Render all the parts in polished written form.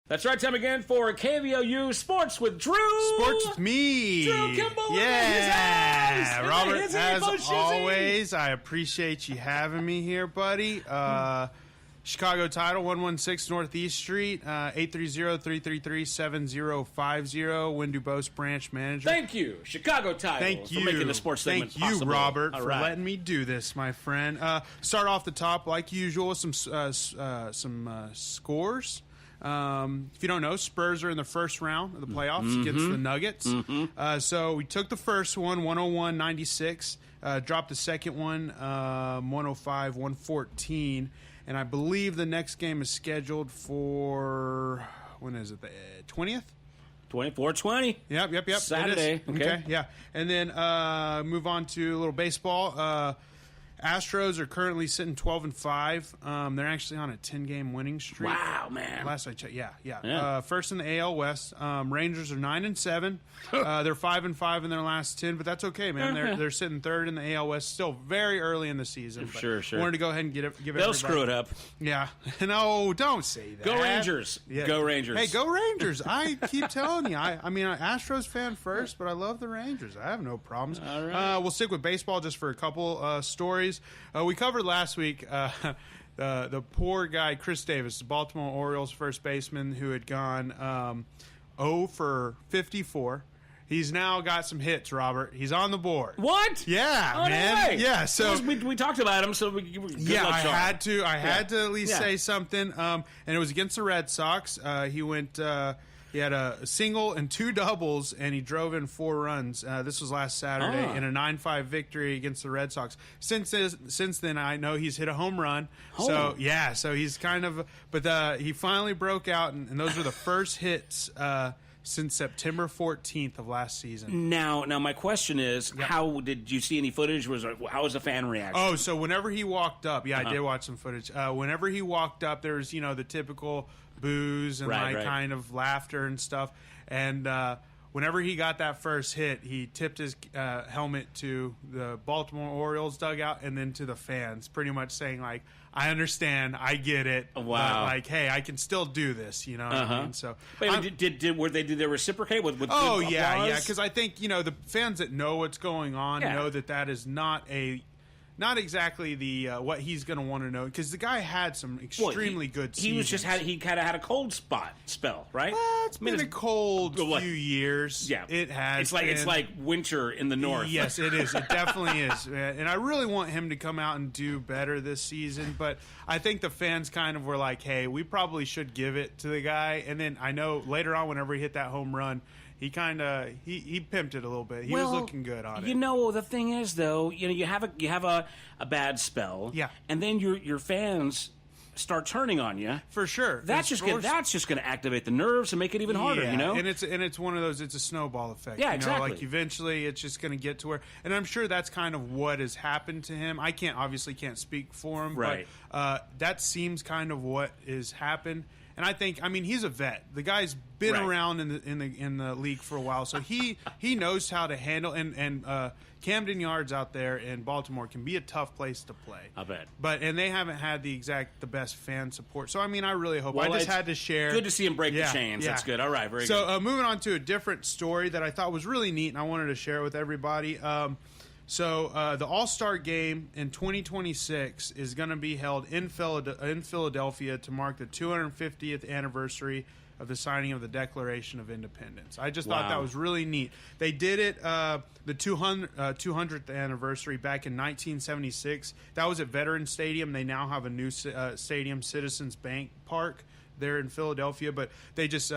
That's right, time again for KVOU Sports with Drew. Sports with me. Drew Kimball. Yeah. Robert, his as eyes. always, I appreciate you having me here, buddy. Chicago Title, 116 Northeast Street, 830-333-7050, Wynn Dubose branch manager. Thank you, Chicago Title, Thank you for making the sports segment Thank you, possible. Robert, All for right. letting me do this, my friend. Start off the top, like usual, with some scores. If you don't know, Spurs are in the first round of the playoffs against the Nuggets. So we took the first one, 101-96. Dropped the second one, 105-114. And I believe the next game is scheduled for, when is it, the 20th? 24-20. Yep. Saturday. Okay. Yeah. And then move on to a little baseball. Astros are currently sitting 12-5. They're actually on a 10-game winning streak. Wow, man. Last I checked, yeah. Yeah. First in the AL West. Rangers are 9-7. They're 5-5 in their last 10, but that's okay, man. They're sitting third in the AL West. Still very early in the season. But Sure. Wanted to go ahead and give everybody. They'll screw it up. Yeah. No, don't say that. Go Rangers. Yeah. Go Rangers. Hey, go Rangers. I keep telling you. I mean, I'm an Astros fan first, but I love the Rangers. I have no problems. All right. We'll stick with baseball just for a couple stories. We covered last week the poor guy, Chris Davis, the Baltimore Orioles first baseman who had gone 0 for 54. He's now got some hits, Robert. He's on the board. What? Yeah, Oh, no man. way. Yeah, so we talked about him, so good yeah, luck, I Sean. had to at least Yeah. say something. And it was against the Red Sox. He went. He had a single and two doubles, and he drove in 4 runs. This was last Saturday in a 9-5 victory against the Red Sox. Since then, I know he's hit a home run. So yeah, so he's kind of. But he finally broke out, and those were the first hits since September 14th of last season. Now, my question is, how did you see any footage? How was the fan reaction? Oh, so whenever he walked up, I did watch some footage. Whenever he walked up, there was, the typical boos and Right. kind of laughter and stuff. And whenever he got that first hit, he tipped his helmet to the Baltimore Orioles dugout and then to the fans, pretty much saying, like, I understand, I get it. Wow. Like, hey, I can still do this, what I mean? So, Wait, did they reciprocate with oh, good yeah, applause? because I think, the fans that know what's going on know that is not exactly the what he's going to want to know, because the guy had some extremely good seasons. He kind of had a cold spell, right? It's been a cold few years. Yeah, it has. It's like winter in the north. Yes, it is. It definitely is. And I really want him to come out and do better this season. But I think the fans kind of were like, "Hey, we probably should give it to the guy." And then I know later on, whenever he hit that home run, he kind of he pimped it a little bit. He was looking good on it. The thing is, though, you have a bad spell, and then your fans start turning on you. For sure. That's just going to activate the nerves and make it even harder. And it's one of those. It's a snowball effect. Yeah, exactly. Like eventually, it's just going to get to where, and I'm sure that's kind of what has happened to him. I obviously can't speak for him, right? But that seems kind of what has happened. And I think, he's a vet. The guy's been around in the league for a while, so he knows how to handle. And Camden Yards out there in Baltimore can be a tough place to play. I bet. And they haven't had the best fan support. So I really hope. I just had to share. Good to see him break the chains. Yeah. That's good. All right, very good. So moving on to a different story that I thought was really neat, and I wanted to share with everybody. So the All-Star Game in 2026 is going to be held in Philadelphia to mark the 250th anniversary of the signing of the Declaration of Independence. I just thought that was really neat. They did it the 200th anniversary back in 1976. That was at Veterans Stadium. They now have a new stadium, Citizens Bank Park, there in Philadelphia. But they just...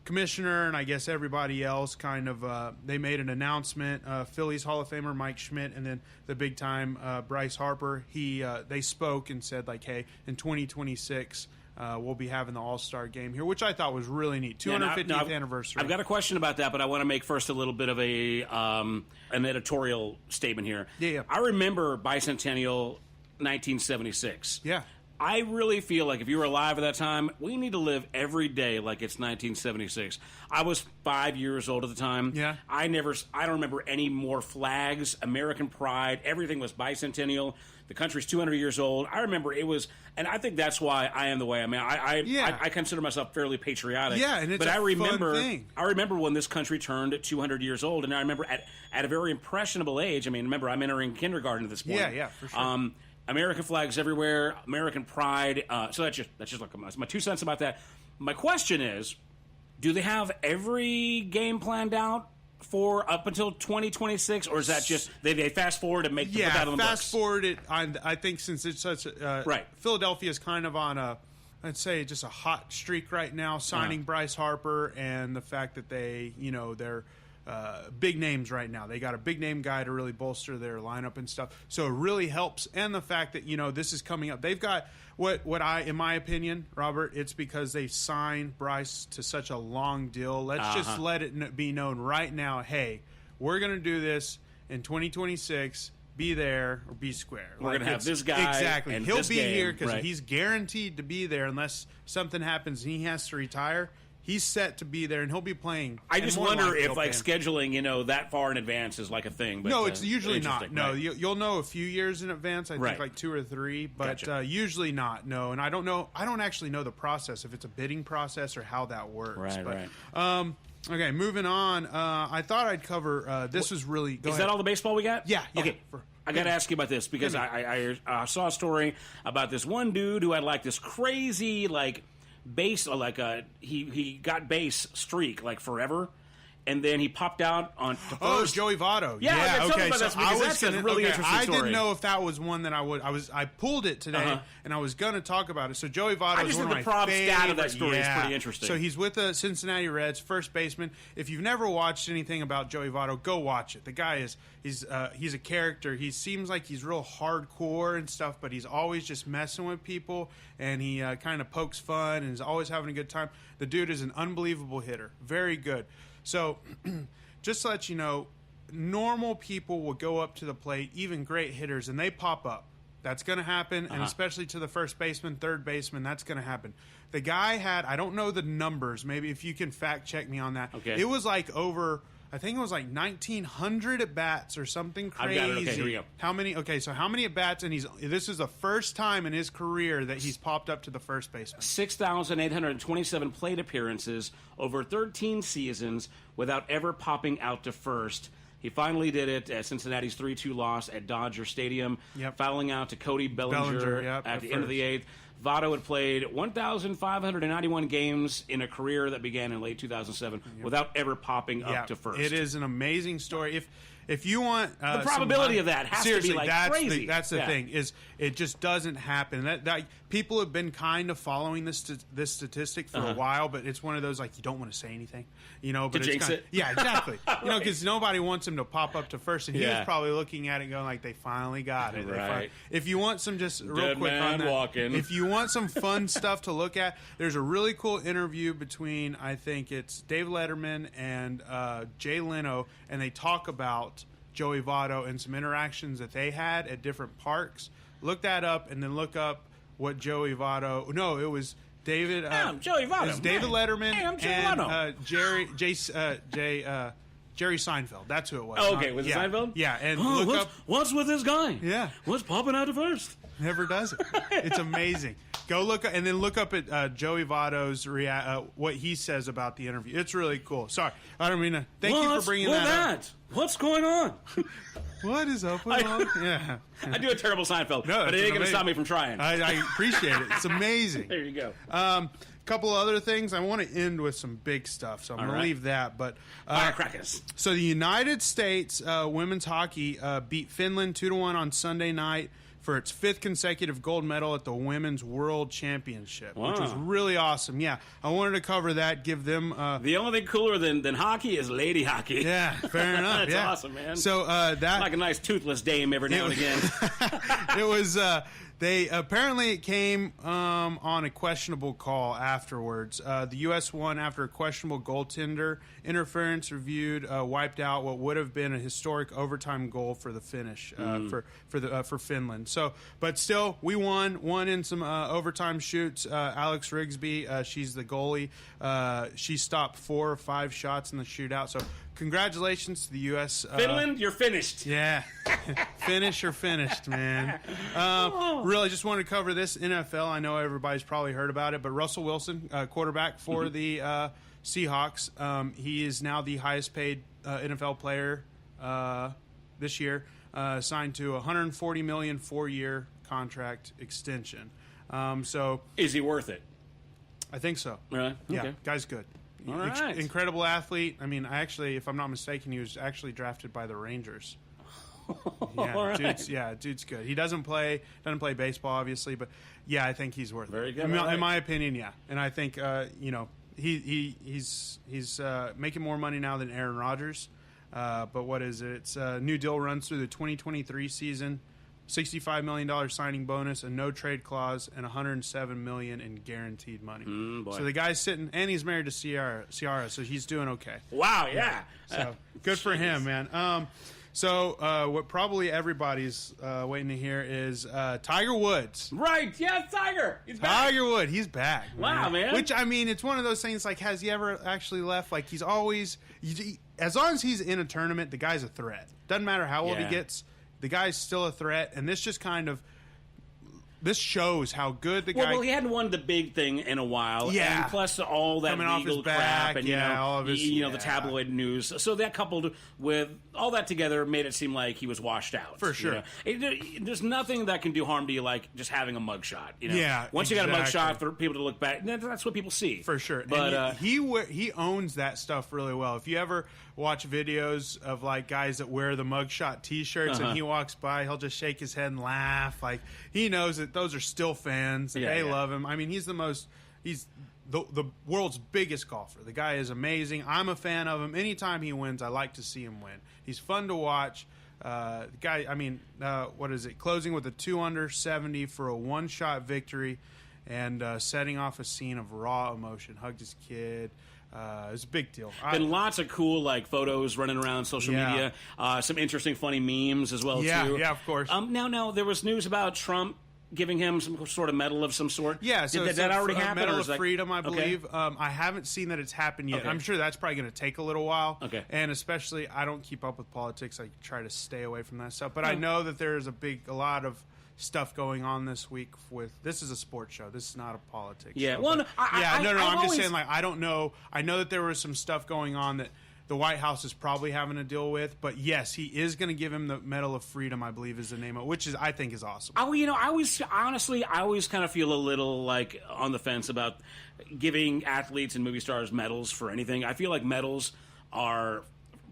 Commissioner and I guess everybody else kind of they made an announcement. Phillies Hall of Famer Mike Schmidt and then the big time Bryce Harper. They spoke and said, like, hey, in 2026 we'll be having the All-Star Game here, which I thought was really neat. 250th anniversary. I've got a question about that, but I want to make first a little bit of an editorial statement here. Yeah. I remember Bicentennial 1976. Yeah. I really feel like if you were alive at that time, we need to live every day like it's 1976. I was 5 years old at the time. Yeah. I don't remember any more flags, American pride. Everything was bicentennial. The country's 200 years old. I remember it was, and I think that's why I am the way I am. I consider myself fairly patriotic. Yeah, and it's but a I remember, fun thing. I remember when this country turned 200 years old, and I remember at a very impressionable age. I mean, remember I'm entering kindergarten at this point. Yeah, for sure. American flags everywhere, American pride. So that's just like my 2 cents about that. My question is, do they have every game planned out for up until 2026, or is that just they fast forward and put that on the fast books? forward it. I think since it's such right, Philadelphia's kind of on I'd say just a hot streak right now, signing Bryce Harper, and the fact that they're big names right now. They got a big name guy to really bolster their lineup and stuff. So it really helps, and the fact that this is coming up. They've got in my opinion, Robert, it's because they signed Bryce to such a long deal. Let's just let it be known right now. Hey, we're going to do this in 2026. Be there or be square. We're going to have this guy. Exactly. And he'll this be game, here because right. he's guaranteed to be there unless something happens and he has to retire. He's set to be there, and he'll be playing. I just wonder if scheduling, that far in advance is like a thing. But, no, it's usually not. No, right. You'll know a few years in advance. I think like 2 or 3, but Gotcha. Usually not. No, and I don't know. I don't actually know the process, if it's a bidding process or how that works. Right. Okay, moving on. I thought I'd cover. This was really. Is that all the baseball we got? Yeah. Okay. I got to ask you about this because I saw a story about this one dude who had like this crazy base, he got base streak like forever, and then he popped out on to first. Oh, Joey Votto. Yeah, okay. So that's a really interesting story. I didn't know if that was one that I pulled it today, and I was going to talk about it. So Joey Votto is one of my prop favorite. stat of that story is pretty interesting. So he's with the Cincinnati Reds, first baseman. If you've never watched anything about Joey Votto, go watch it. The guy he's a character. He seems like he's real hardcore and stuff, but he's always just messing with people, and he kind of pokes fun and is always having a good time. The dude is an unbelievable hitter, very good. So, just to let you know, normal people will go up to the plate, even great hitters, and they pop up. That's going to happen, and especially to the first baseman, third baseman, that's going to happen. The guy had, I don't know the numbers, maybe if you can fact check me on that. Okay. It was like over, I think it was like 1,900 at-bats or something crazy. I've got it. Okay, here we go. How many at-bats, and this is the first time in his career that he's popped up to the first baseman. 6,827 plate appearances over 13 seasons without ever popping out to first. He finally did it at Cincinnati's 3-2 loss at Dodger Stadium, fouling out to Cody Bellinger at the end of the 8th. Votto had played 1,591 games in a career that began in late 2007 without ever popping up to first. It is an amazing story. If you want the probability of that has to be crazy. That's the thing, is it just doesn't happen. That people have been kind of following this statistic for a while, but it's one of those you don't want to say anything, but to jinx it. Yeah, exactly. Because nobody wants him to pop up to first, and he was probably looking at it going they finally got it. Right. If you want some just real Dead quick man on that, walking. if you want some fun stuff to look at, there's a really cool interview between, I think it's Dave Letterman and Jay Leno, and they talk about Joey Votto and some interactions that they had at different parks. Look that up, and then look up what Joey Votto. No, it was David. I'm Joey Votto. It was David Letterman. Hey, I'm Joey and Votto. Jerry Seinfeld. That's who it was. Oh, okay, was it Seinfeld? Yeah, and look up. What's with this guy? Yeah, what's popping out to first? Never does it. It's amazing. Go look and then look up at Joey Votto's what he says about the interview. It's really cool. Sorry, I don't mean to. Thank you for bringing that up. What's going on? What is up with all? Yeah, I do a terrible Seinfeld, but it ain't going to stop me from trying. I appreciate it. It's amazing. There you go. Couple of other things. I want to end with some big stuff, so I'm going to leave that. But firecrackers. So the United States women's hockey beat Finland 2-1 on Sunday night for its 5th consecutive gold medal at the Women's World Championship, which was really awesome. Yeah, I wanted to cover that, give them... the only thing cooler than hockey is lady hockey. Yeah, fair enough. That's awesome, man. So that... like a nice toothless dame every now and again. It was... it came on a questionable call afterwards. The U.S. won after a questionable goaltender interference reviewed wiped out what would have been a historic overtime goal for the Finnish for Finland. So, but still, we won in some overtime shoots. Alex Rigsby, she's the goalie. She stopped 4 or 5 shots in the shootout. So, congratulations to the U.S. Finland, you're finished. Yeah. Finish or finished, man. Really just wanted to cover this NFL. I know everybody's probably heard about it, but Russell Wilson, quarterback for the Seahawks, he is now the highest paid NFL player this year, signed to a $140 million 4-year contract extension. So is he worth it? I think so. Really? Yeah, Okay. guy's good. All right. Incredible athlete. I mean, if I'm not mistaken, he was actually drafted by the Rangers. Yeah, All right. dude's good. He doesn't play baseball, obviously, but yeah, I think he's worth Very it. good. In my opinion, yeah. And I think he's making more money now than Aaron Rodgers. But what is it? It's new deal runs through the 2023 season. $65 million signing bonus, a no trade clause, and $107 million in guaranteed money. So the guy's sitting, and he's married to Ciara, so he's doing okay. Wow, yeah. So good for him, man. So what probably everybody's waiting to hear is Tiger Woods. Right, yes, Tiger. He's back. Tiger Woods, he's back. Wow, man. Which, I mean, it's one of those things, like, has he ever actually left? Like, he's always, as long as he's in a tournament, the guy's a threat. Doesn't matter how old he gets. The guy's still a threat, and this just kind of shows how good the guy. Well, he hadn't won the big thing in a while, Yeah. and plus all that Coming off legal his crap, back, and all of his, the tabloid news. So that coupled with all that together made it seem like he was washed out. For sure. There's nothing that can do harm to you like just having a mugshot. Yeah, once you got a mugshot for people to look back, that's what people see. For sure. But and he owns that stuff really well. If you ever watch videos of like guys that wear the mugshot T-shirts and he walks by, he'll just shake his head and laugh. Like he knows that those are still fans. And they love him. I mean, he's the world's biggest golfer. The guy is amazing. I'm a fan of him. Anytime he wins, I like to see him win. He's fun to watch. The guy, I mean, what is it? Closing with a 2-under 70 for a one-shot victory, and setting off a scene of raw emotion. Hugged his kid. It was a big deal. Been lots of cool like photos running around social media. Some interesting, funny memes as well too. Yeah, of course. Now there was news about Trump giving him some sort of medal of some sort. Yeah, so did that already happen? Medal of Freedom, I believe. Okay. I haven't seen that it's happened yet. Okay. I'm sure that's probably going to take a little while. Okay. And especially, I don't keep up with politics. I try to stay away from that stuff. But I know that there's a lot of stuff going on this week with. This is a sports show. This is not a politics show. Well, I'm just saying, like, I don't know. I know that there was some stuff going on that the White House is probably having to deal with, but yes, he is going to give him the Medal of Freedom, I believe is the name of it, which I think is awesome. I always kind of feel a little like on the fence about giving athletes and movie stars medals for anything. I feel like medals are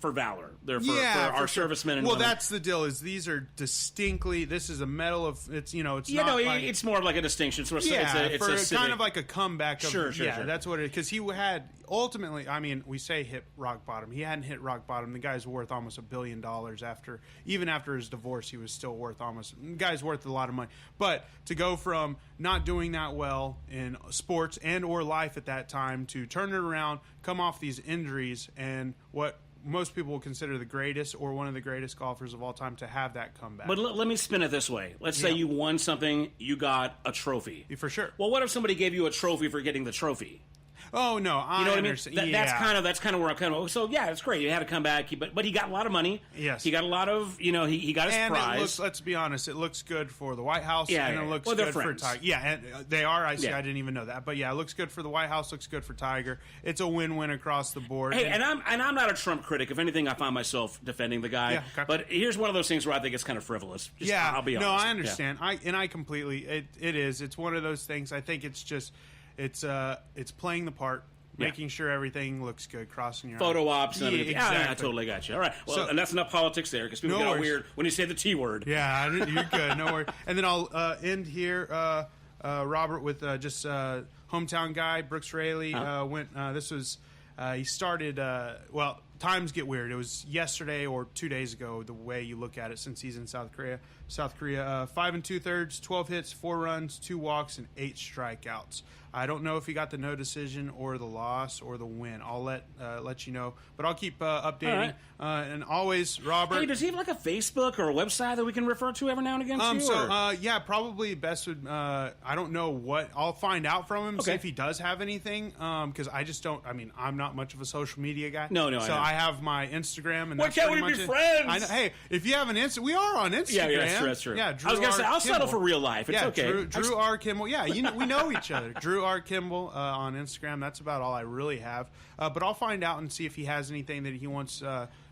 for valor. They're for our servicemen and women. That's the deal. Is these are distinctly. This is a medal of. It's It's not like, it's more like a distinction. So it's a kind of like a comeback. Of, sure. That's what it is. Because he had ultimately. I mean, we say hit rock bottom. He hadn't hit rock bottom. The guy's worth almost $1 billion even after his divorce. He was still worth the guy's worth a lot of money. But to go from not doing that well in sports and or life at that time to turn it around, come off these injuries, and what most people will consider the greatest or one of the greatest golfers of all time to have that comeback. But let me spin it this way. Let's say you won something, you got a trophy. For sure. Well, what if somebody gave you a trophy for getting the trophy? Oh no, you know what understand. I mean? That's kind of where I'm kind of. So yeah, it's great. He had to come back, but he got a lot of money. Yes, he got a lot of. He got his prize. Let's be honest, it looks good for the White House. Yeah, and it looks good for Tiger. Yeah, and they are. I didn't even know that, but yeah, it looks good for the White House. Looks good for Tiger. It's a win-win across the board. Hey, and I'm not a Trump critic. If anything, I find myself defending the guy. Yeah, okay. But here's one of those things where I think it's kind of frivolous. I'll be honest. No, I understand. Yeah. I completely. It is. It's one of those things. I think it's just. It's playing the part. Making sure everything looks good, crossing your photo ops and everything. Exactly. I totally got you. All right. Well, and that's enough politics there because people get all weird when you say the T word. Yeah, you're good. No worries. And then I'll end here, Robert, with just hometown guy Brooks Raley went. This was he started. Times get weird. It was yesterday or 2 days ago. The way you look at it, since he's in South Korea. 5 2/3, 12 hits, 4 runs, 2 walks, and 8 strikeouts. I don't know if he got the no decision or the loss or the win. I'll let you know, but I'll keep updating. Right. And always, Robert. Hey, does he have like a Facebook or a website that we can refer to every now and again? Yeah, probably best would. I don't know what. I'll find out from him. See if he does have anything. Because I just don't. I mean, I'm not much of a social media guy. No. So I have my Instagram, and Why that's can't pretty we much be it. friends? I know, hey, if you have an Insta, we are on Instagram. Yeah, that's true. Yeah, I was gonna say I'll settle Kimball. for real life. It's okay. Drew R. Kimball. Yeah, we know each other. Drew R. Kimball on Instagram. That's about all I really have. But I'll find out and see if he has anything that he wants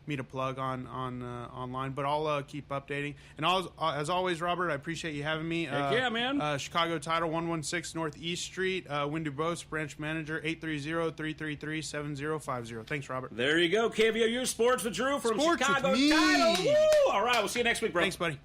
me to plug on online. But I'll keep updating. And as always, Robert, I appreciate you having me. Heck yeah, man. Chicago Title, 116 Northeast Street, Win Dubose, branch manager, 830-333-7050. Thanks, Robert. There you go. KVOU Sports with Drew from Sports Chicago with me. Title. Woo! All right, we'll see you next week, bro. Thanks, buddy.